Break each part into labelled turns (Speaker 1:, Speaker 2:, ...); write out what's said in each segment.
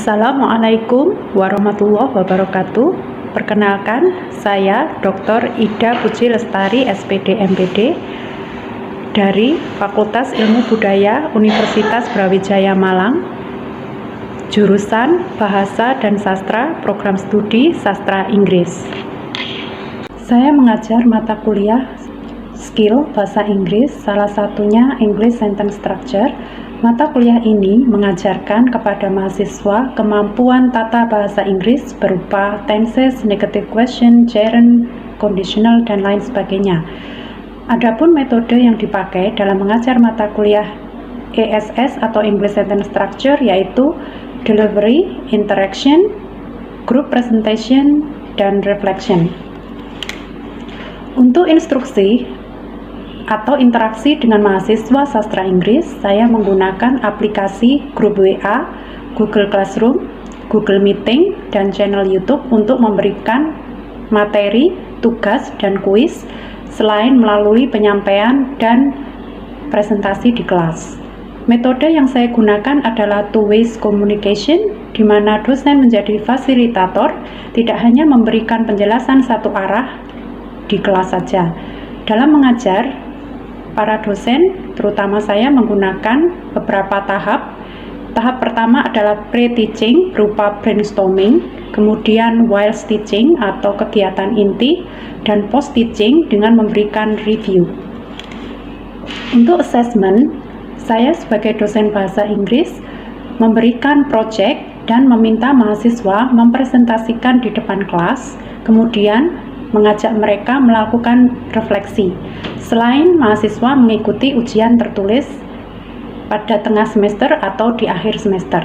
Speaker 1: Assalamualaikum warahmatullahi wabarakatuh. Perkenalkan, saya Dr. Ida Puji Lestari, SPD MPD dari Fakultas Ilmu Budaya Universitas Brawijaya Malang, jurusan Bahasa dan Sastra, program studi Sastra Inggris. Saya mengajar mata kuliah skill bahasa Inggris, salah satunya English Sentence Structure. Mata kuliah ini mengajarkan kepada mahasiswa kemampuan tata bahasa Inggris berupa tenses, negative question, gerund, conditional, dan lain sebagainya. Adapun metode yang dipakai dalam mengajar mata kuliah ESS atau English Sentence Structure yaitu delivery, interaction, group presentation, dan reflection. Untuk instruksi atau interaksi dengan mahasiswa sastra Inggris, saya menggunakan aplikasi grup WA, Google Classroom, Google Meeting, dan channel YouTube untuk memberikan materi, tugas, dan kuis, selain melalui penyampaian dan presentasi di kelas. Metode yang saya gunakan adalah two-way communication, di mana dosen menjadi fasilitator, tidak hanya memberikan penjelasan satu arah di kelas saja. Dalam mengajar, para dosen, terutama saya, menggunakan beberapa tahap. Tahap pertama adalah pre-teaching berupa brainstorming, kemudian whilst teaching atau kegiatan inti, dan post-teaching dengan memberikan review. Untuk assessment, saya sebagai dosen bahasa Inggris memberikan project dan meminta mahasiswa mempresentasikan di depan kelas, kemudian mengajak mereka melakukan refleksi. Selain mahasiswa mengikuti ujian tertulis pada tengah semester atau di akhir semester.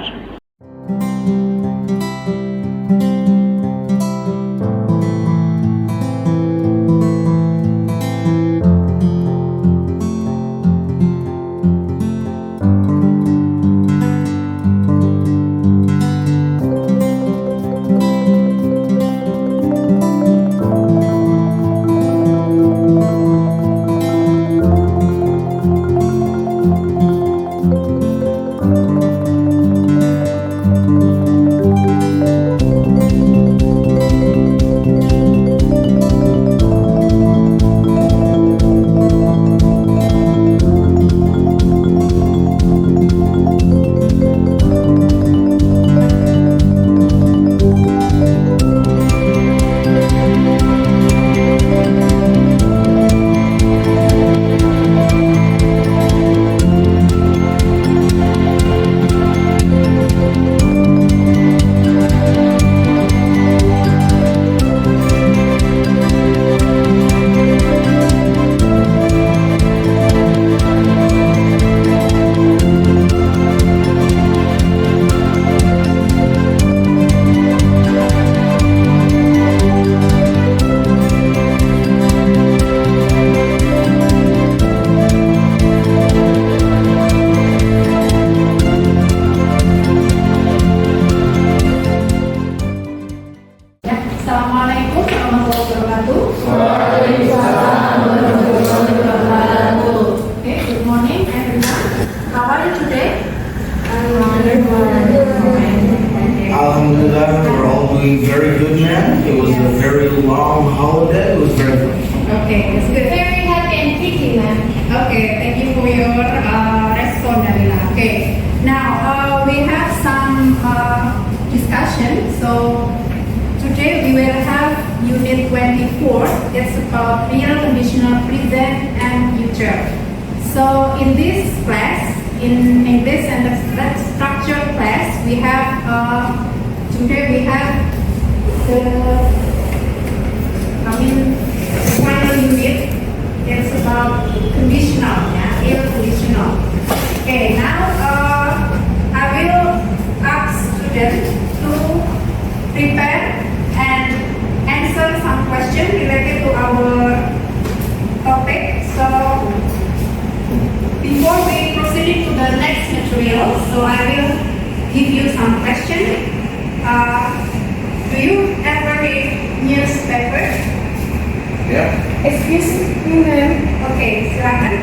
Speaker 2: Assalamualaikum warahmatullahi wabarakatuh. Okay, good morning everyone. How are you today?
Speaker 3: Alhamdulillah, we're all doing very good, man. It was a very long holiday. It was very good.
Speaker 2: Okay, it's good.
Speaker 4: Very happy and pretty, ma'am.
Speaker 2: Okay, thank you for your response, Nabila. Okay, now we have some discussion. So today we will have Unit 24. It's about real, conditional, present, and future. So in this class, in English and structure class, we have today we have the final unit. It's about conditional, real conditional. Okay, now I will ask students to prepare and answer some questions related to our topic. So before we proceed to the next material, so I will give you some questions. Do you ever read newspaper? Do
Speaker 3: Yeah.
Speaker 4: Excuse me, ma'am.
Speaker 2: Okay, silakan.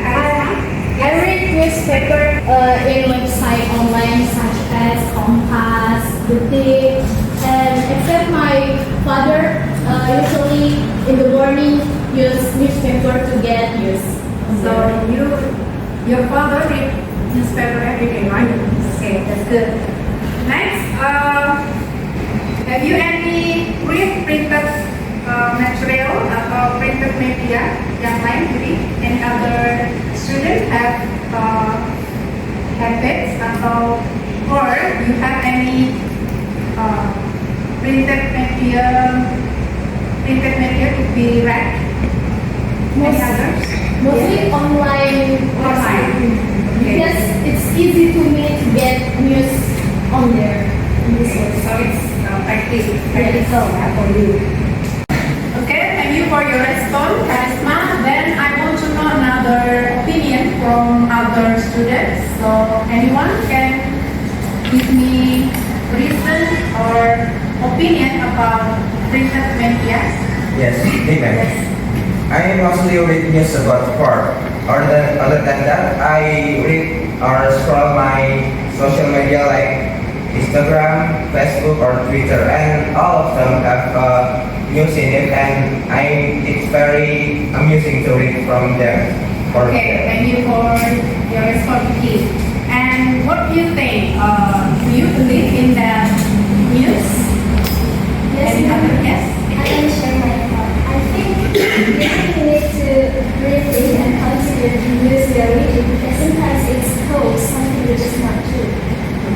Speaker 4: I read newspaper in website online such as Kompas, Detik, and except my father usually in the morning use newspaper to get news.
Speaker 2: So your father read newspaper every day, right? Okay, that's good. Next, have you any printed material atau printed media yang lain? Jadi, any other student have habits atau or you have any printed media to be read? Any others?
Speaker 4: Mostly online.
Speaker 2: Online. Okay.
Speaker 4: Because it's easy to me to get news on there. In this way.
Speaker 2: So it's practical for you. Okay, thank you for your response, Karisma. Then I want to know another opinion from other students. So anyone can give me reason or opinion about printed media?
Speaker 5: Yes, amen. I mostly read news about sport. Other than that, I read or scroll my social media like Instagram, Facebook, or Twitter, and all of them have news in it, and it's very amusing to read from them.
Speaker 2: Okay, thank you for your response, Keith. And what do you think? Do you believe in the news?
Speaker 4: Yes,
Speaker 2: Any
Speaker 4: ma'am.
Speaker 2: other? Yes.
Speaker 4: I can share my thought. I think we really need to rethink and consider the news we are reading because sometimes it's false, something which is not true.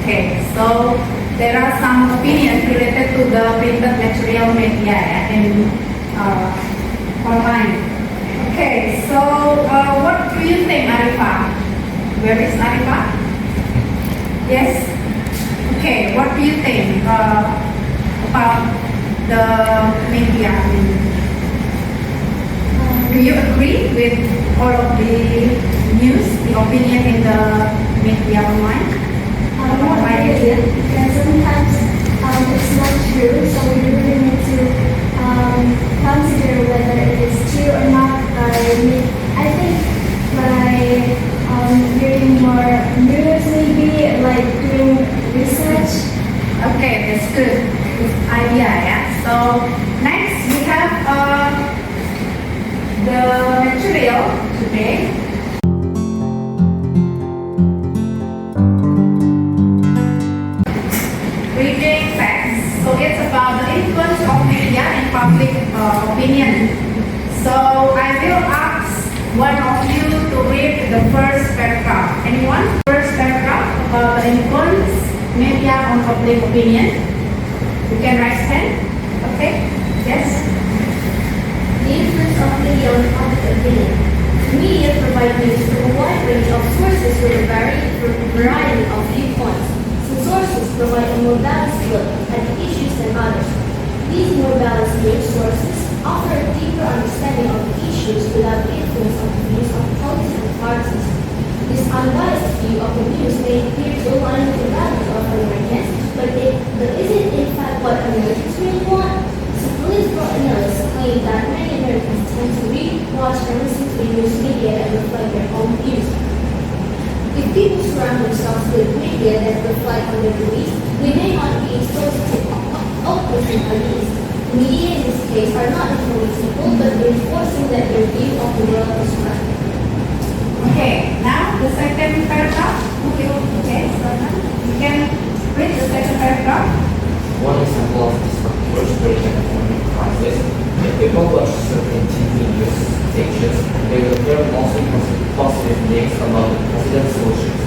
Speaker 2: Okay, so there are some opinions related to the printed material media in online. Okay, so what do you think, Arifa? Where is Arifa? Yes. Okay, what do you think about the media? Do you agree with all of the news, the opinion in the media online?
Speaker 4: Not really, because sometimes it's not true, so we really need to consider whether it is true or not by I think by reading more news, maybe like doing research.
Speaker 2: Okay, that's good. Good idea, yeah. So next we have the material today. Reading facts. So it's about the influence of media in public opinion. So I will ask one of you to read the first paragraph. Anyone? First paragraph about the influence media on public opinion. You can raise hand. Okay? Yes?
Speaker 4: The influence of media on public opinion. Media provide news from a wide range of sources with a variety of viewpoints. Some sources provide a more balanced look at the issues than others. These more balanced news sources offer a deeper understanding of the issues without the influence of the views of political parties. This unbiased view of the news may appear to align with the values of Americans, but is it in fact what Americans really want? Some political analysts claim that many Americans tend to read, watch, and listen to the news media and reflect their own views. If people surround themselves with media that reflect on their beliefs, they may not be exposed to opposing ideas. Media in this case are not influencing people, but reinforcing that their view of the world is right.
Speaker 2: Okay, now the second paragraph. Okay, so now you can read the second paragraph.
Speaker 6: One example of this approach during an economic crisis, if people watch certain TV news stations, they will hear mostly positive things about the president's solutions.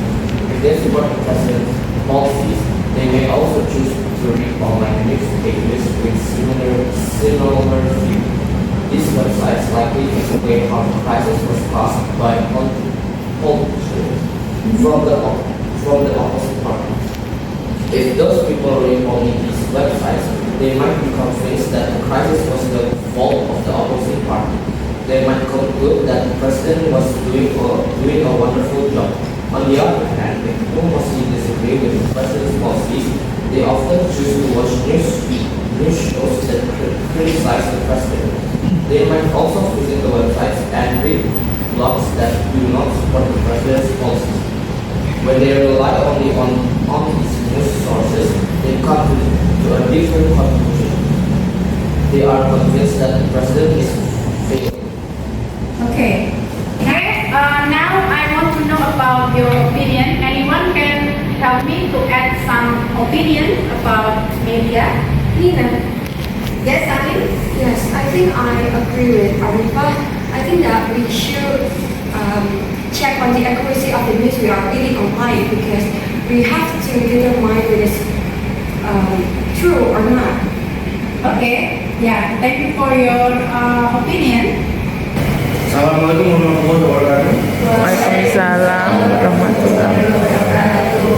Speaker 6: If they support the president's policies, they may also choose to read online news pages with similar view. These websites likely explain how the crisis was caused by politicians from the opposite party. If those people read only these websites, they might be convinced that the crisis was the fault of the opposite party. They might conclude that the president was doing a wonderful job. On the other hand, if people mostly disagree with the president's policies, they often choose to watch news shows that criticize the president. They might also visit the websites and read blogs that do not support the president's policies. When they rely only on these news sources, they come to a different conclusion. They are convinced that the president is failing.
Speaker 2: Okay. Now I want to know about your opinion. Anyone can help me to add some opinion about media?
Speaker 4: Nina.
Speaker 2: Yes, Amin?
Speaker 4: Yes, I think I agree with Arifa. I think that we should check on the accuracy of the news we are reading online, because we have to determine whether it's true or not.
Speaker 2: Okay. Yeah. Thank you for your opinion.
Speaker 3: Assalamualaikum warahmatullahi wabarakatuh.
Speaker 7: Waalaikumsalam warahmatullahi wabarakatuh.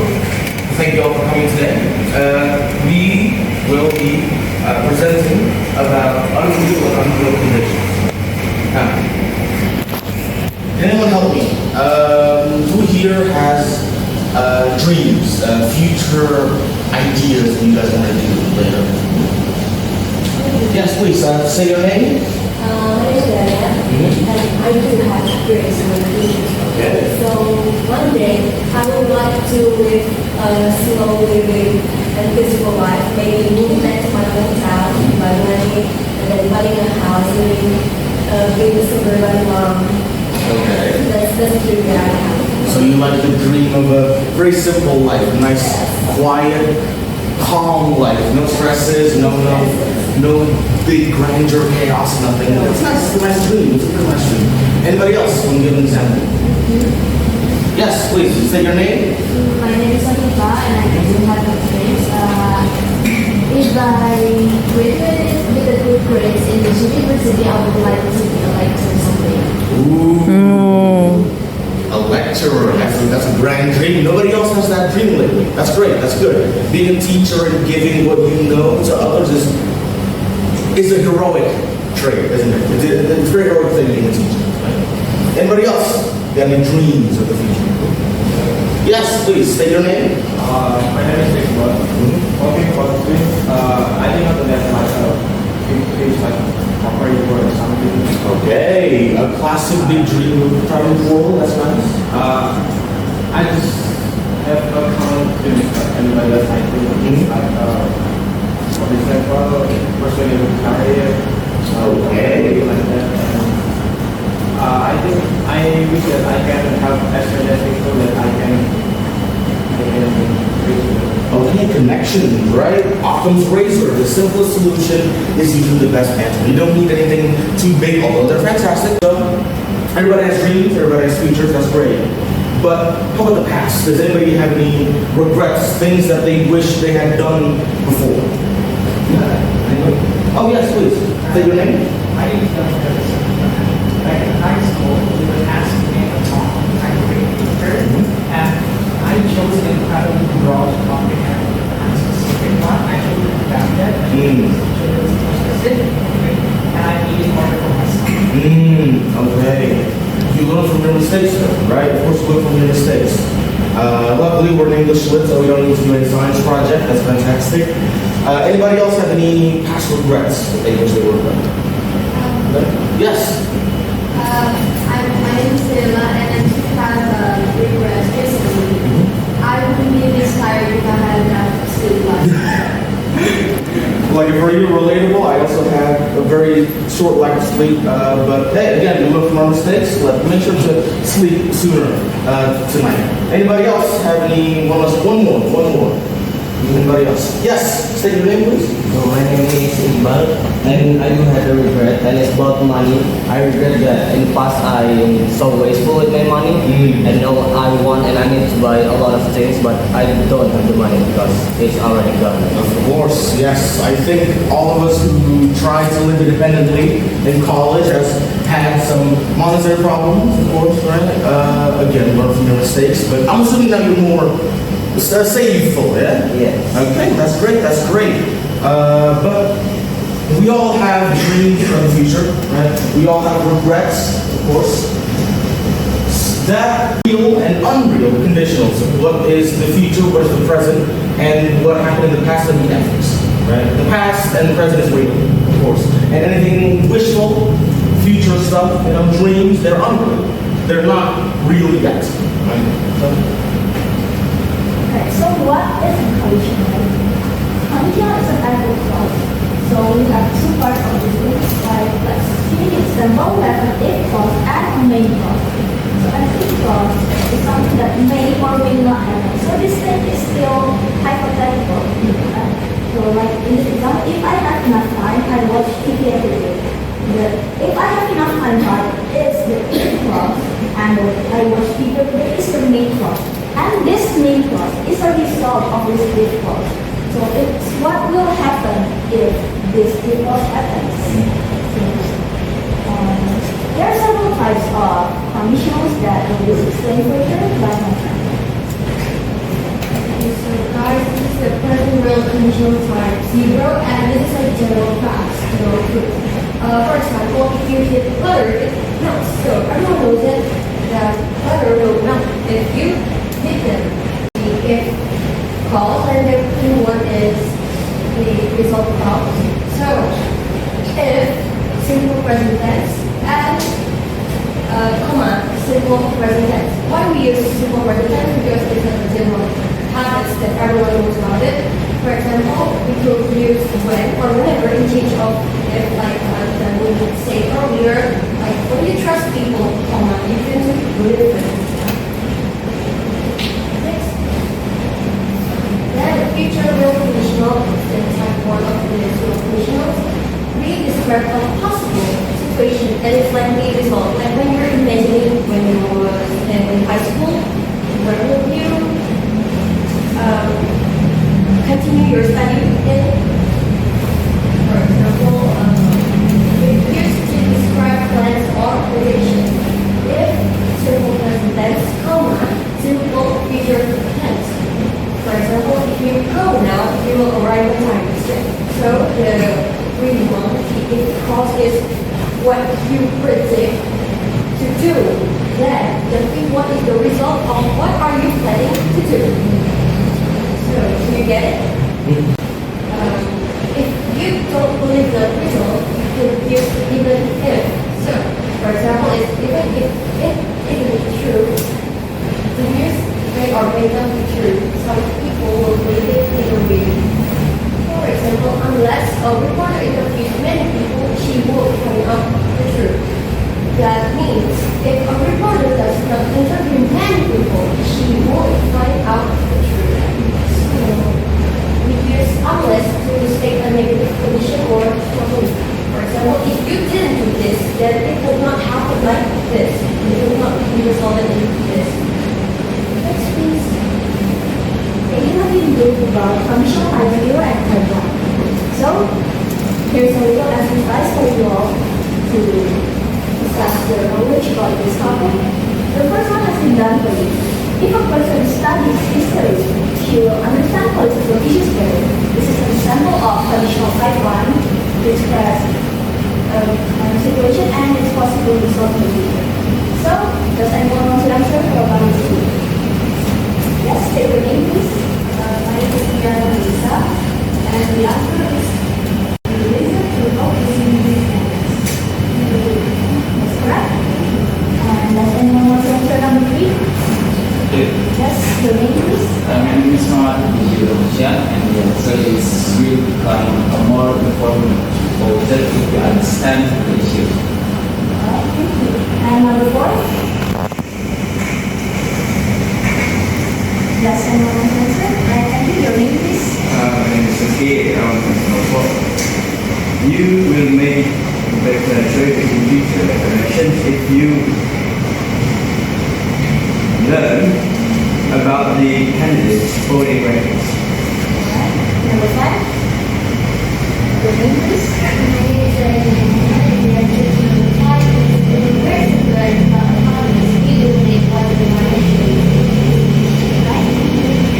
Speaker 3: Thank you all for coming today. We will be presenting about unreal and unreal conditions. Now, can anyone help me? Who here has dreams, future ideas that you guys want to do later? Yes, please, say your name.
Speaker 4: My name is Delia, and I do have experience in the future.
Speaker 3: Okay.
Speaker 4: So one day, I would like to live a slow living and peaceful life, maybe move back to my hometown, buy money, and then buying a house, living, being a suburban mom.
Speaker 3: Okay.
Speaker 4: That's the dream that I have.
Speaker 3: So you like the dream of a very simple life, nice, quiet, calm life, no stresses, no big grandeur, chaos, nothing. It's nice. It's a nice dream. It's a good nice dream. Anybody else want to give an example? Yes, please. Say your name.
Speaker 4: My name is Sakifa, and I do have a dreams. If I graduated with a good grades in the university, I would like to be a lecturer someday.
Speaker 3: Ooh. A lecturer. That's a grand dream. Nobody else has that dream lately. That's great. That's good. Being a teacher and giving what you know to others is a heroic trait, isn't it? It's a very heroic thing being a teacher. Right? Anybody else got any dreams of the future? Yes, please. Say your name.
Speaker 8: My name is Iqbal. Working for the dreams, I think of that like a big like operator or something.
Speaker 3: Okay, a classic big dream of traveling the world. That's nice.
Speaker 8: I just have a common dream like anybody else. I think like for example, pursuing a career.
Speaker 3: Okay.
Speaker 8: Like that. And, I think I wish that I can have extra people that I can reach with.
Speaker 3: Okay, connection, right? Occam's razor. The simplest solution is usually the best answer. You don't need anything too big, although they're fantastic. So, everybody has dreams, everybody has futures, that's great. But how about the past? Does anybody have any regrets, things that they wish they had done before? Oh, yes, please. Say your name.
Speaker 9: My name is Doug Ferguson. Back in high school, we were asked to make a talk on agriculture, and I chose an incredibly broad topic and a specific one. I chose that, and specific, and I made it harder for myself.
Speaker 3: Okay. You learn from your mistakes, though, right? Of course, you learn from your mistakes. Luckily, we're an English lit, so we don't need to do any science project. That's fantastic. Anybody else have any past regrets that they wish they would have done? Yes.
Speaker 4: My name is Stella, and I just have regrets. Basically, I wouldn't be this tired if I had enough sleep last night.
Speaker 3: Like, for you, relatable, I also had a very short lack of sleep. But hey, again, we learn from our mistakes. Make sure to sleep sooner tonight. Anybody else have any? One more. Anybody else? Yes. State your name, please.
Speaker 6: So my name is Iqbal, and I do have a regret, and it's about money. I regret that in the past I am so wasteful with my money, and now I want and I need to buy a lot of things, but I don't have the money because it's already gone.
Speaker 3: Of course, yes. I think all of us who try to live independently in college has had some monetary problems, of course, right? Again, learn from your mistakes, but I'm assuming that you're more saveful, yeah?
Speaker 6: Yes.
Speaker 3: Okay, that's great. But we all have dreams for the future, right? We all have regrets, of course. That real and unreal conditionals. What is the future, what is the present, and what happened in the past and the ethics, right? The past and the present is real, of course. And anything wishful, future stuff, dreams, they're unreal. They're not real yet. Right?
Speaker 4: Okay, so what is conditional? Conditional is an adverb clause. So we have two parts of this book, like let's see an example, we have an if clause and a main clause. So an if clause is something that may or may not happen. So this thing is still hypothetical. So like in this example, if I have enough time, I watch TV every day. If I have enough time, is the if clause, and I watch TV every day is the main clause. And this main clause is a result of this if clause. So it's what will happen if this if clause happens. There are several types of conditionals that I will explain further by my friend.
Speaker 10: Okay, so guys, this is the present real conditional type 0, and this is a general class, general truth. For example, if you hit butter, it melts. So everyone knows it, that butter will melt if you hit them. The if clause, and the keyword is the result clause. So if simple present tense and comma simple present tense. Why we use simple present tense? Because it's a general habits that everyone knows about it. For example, we could use when or whenever in change of if, like that we would say earlier, like when you trust people, comma, you can live with. Next. Then the future real conditional is the type 1 of the real conditionals. We describe a possible situation that is likely result. Like when you're imagining when you were in high school, where would you continue your study in? For example, used to describe plans or relation. If simple present tense, comma, simple future tense. For example, if you go now, you will arrive on time. So the real one, the if clause is what you predict to do. Then the thing what is the result of what are you planning to do? So, do you get it? If you don't believe the result, you could use even if. So, for example, even if it isn't true, the news may or may not be true. Some people will believe it either way. For example, unless a reporter interviews many people, she will find out the truth. That means if a reporter does not interview many people, she will find out the truth. We use unless to state a negative condition or probability. For example, if you didn't do this, then it would not happen like this. It would not be resolved into this.
Speaker 4: Next, please. You have been doing about conditional type 0 and type 1. So, here's a little exercise for you all to discuss your knowledge about this topic. The first one has been done for you. If a person studies history, she will understand political issues better. This is an example of conditional type 1 to express a situation and its possible result in the future. So, does anyone want to answer for about this? Yes, state your name please.
Speaker 10: My name is Diana Lisa, and the answer is related to opposing weekends.
Speaker 4: That's correct. And does anyone want to answer number 3? Yes, your name please.
Speaker 6: My name is Muhammad Indonesia, and the answer is will become a more informed voter if you understand the issue.
Speaker 4: Alright, thank you. And number 4? Does anyone want to answer? Alright, thank you. Your name please.
Speaker 5: My name is Suki. You will make better choices in future elections if you learn about the candidates voting records.
Speaker 4: Alright, number 5? Your name please.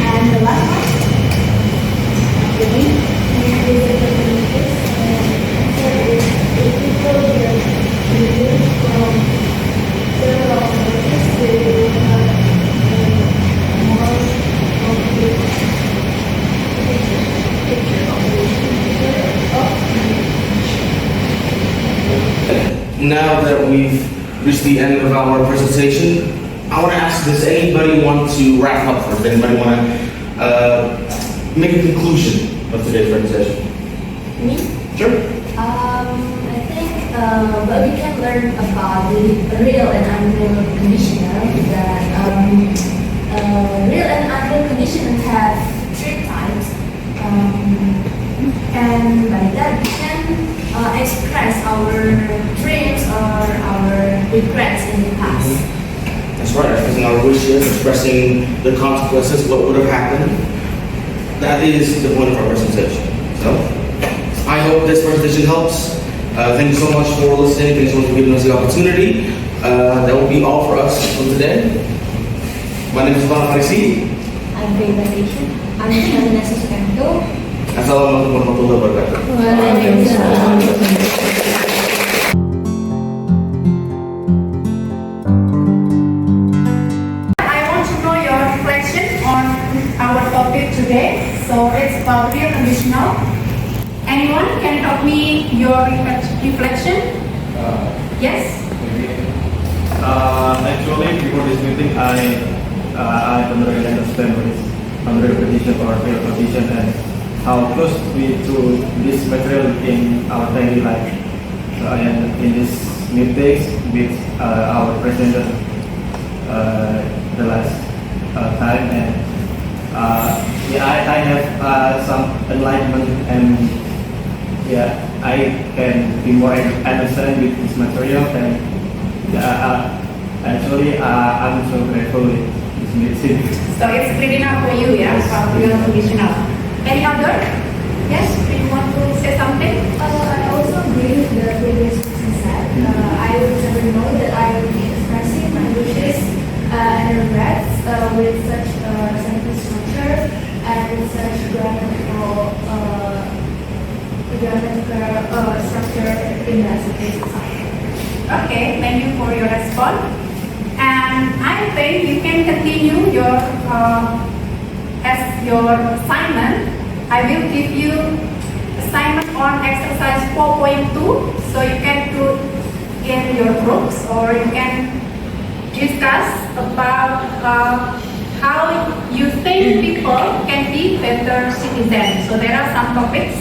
Speaker 4: And the last one? Your name?
Speaker 3: now that we've reached the end of our presentation, I want to ask, does anybody want to wrap up first? Anybody want to make a conclusion of today's presentation?
Speaker 4: Me?
Speaker 3: Sure.
Speaker 4: I think what we can learn about the real and unreal conditional is that real and unreal conditionals have three types, and by that we can express our dreams or our regrets in the past.
Speaker 3: That's right, expressing our wishes, expressing the consequences, what would have happened. That is the point of our presentation. So, I hope this presentation helps. Thank you so much for listening. Thank you so much for giving us the opportunity. That will be all for us for today. My name is Bang Farisi.
Speaker 10: I'm Faye Vacation. I'm Shalina Susanto.
Speaker 3: Assalamualaikum warahmatullahi wabarakatuh.
Speaker 2: I want to know your reflection on our topic today. So it's about real conditional. Anyone can help me your reflection? Yes?
Speaker 8: Actually, before this meeting, I don't really understand what is unreal condition or real condition and how close we to this material in our daily life. So I am in this meetings with our presenter the last time, and I have some enlightenment, and I can be more understanding with this material, and actually I'm so grateful with this meeting.
Speaker 2: So it's pretty enough for you, yeah? About real conditional. Any other? Yes? Do you want to say something?
Speaker 10: I also agree with the previous person said. I would never know that I would be expressing my wishes and regrets with such simple structure and with such grammatical structure in the society.
Speaker 2: Okay, thank you for your response. And I think you can continue your as your assignment. I will give you assignment on exercise 4.2, so you can do in your groups, or you can discuss about how you think people can be better citizens. So there are some topics.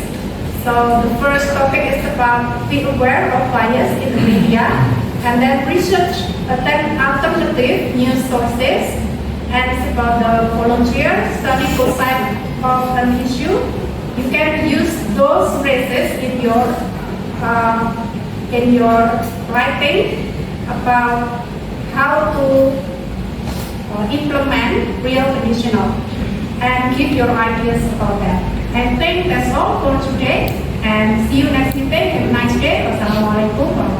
Speaker 2: So the first topic is about be aware of bias in the media, and then research alternative news sources, and it's about the volunteer study both sides of an issue. You can use those phrases in your writing about how to implement real conditional and give your ideas about that. I think that's all for today, and see you next meeting. Have a nice day. Wassalamualaikum warahmatullahi wabarakatuh.